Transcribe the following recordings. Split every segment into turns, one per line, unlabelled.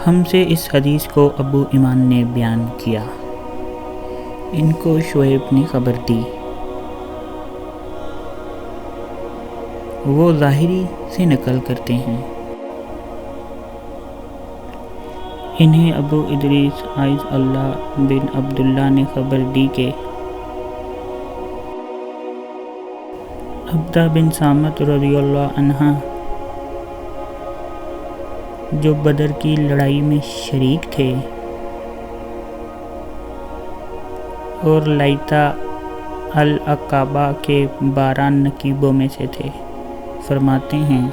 ہم سے اس حدیث کو ابو ایمان نے بیان کیا، ان کو شعیب نے خبر دی۔ وہ ظاہری سے نقل کرتے ہیں۔ انہیں ابو ادریس عز اللہ بن عبداللہ نے خبر دی کہ عبدہ بن صامت رضی اللہ عنہ جو بدر کی لڑائی میں شریک تھے اور لائطہ العقبہ کے 12 نقیبوں میں سے تھے، فرماتے ہیں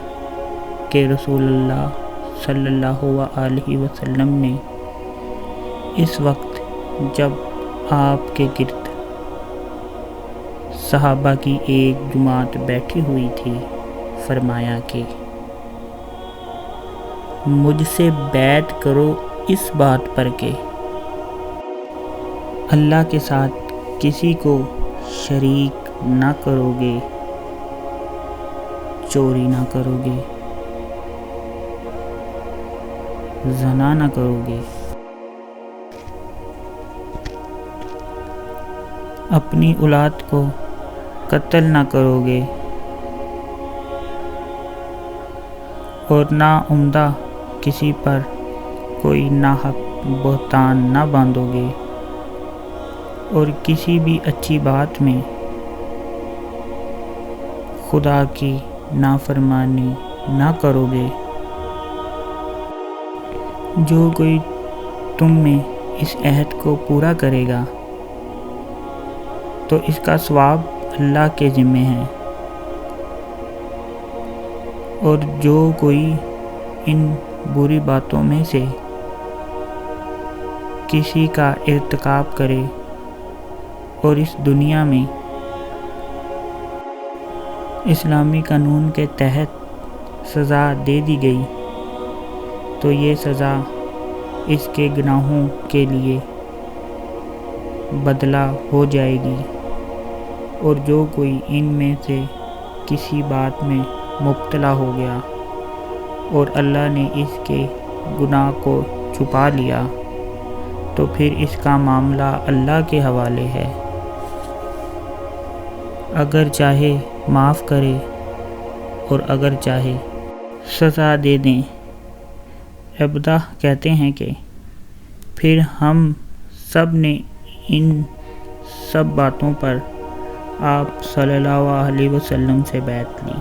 کہ رسول اللہ صلی اللہ علیہ وسلم نے اس وقت جب آپ کے گرد صحابہ کی ایک جماعت بیٹھی ہوئی تھی، فرمایا کہ مجھ سے بیعت کرو اس بات پر کہ اللہ کے ساتھ کسی کو شریک نہ کرو گے، چوری نہ کرو گے، زنا نہ کرو گے، اپنی اولاد کو قتل نہ کرو گے اور ناعمدہ کسی پر کوئی ناحق بہتان نہ باندھو گے اور کسی بھی اچھی بات میں خدا کی نافرمانی نہ کرو گے۔ جو کوئی تم میں اس عہد کو پورا کرے گا تو اس کا ثواب اللہ کے ذمہ ہے، اور جو کوئی ان بری باتوں میں سے کسی کا ارتکاب کرے اور اس دنیا میں اسلامی قانون کے تحت سزا دے دی گئی تو یہ سزا اس کے گناہوں کے لیے بدلہ ہو جائے گی، اور جو کوئی ان میں سے کسی بات میں مبتلا ہو گیا اور اللہ نے اس کے گناہ کو چھپا لیا تو پھر اس کا معاملہ اللہ کے حوالے ہے، اگر چاہے معاف کرے اور اگر چاہے سزا دے دیں۔ عبدہ کہتے ہیں کہ پھر ہم سب نے ان سب باتوں پر آپ صلی اللہ علیہ وسلم سے بیعت لی۔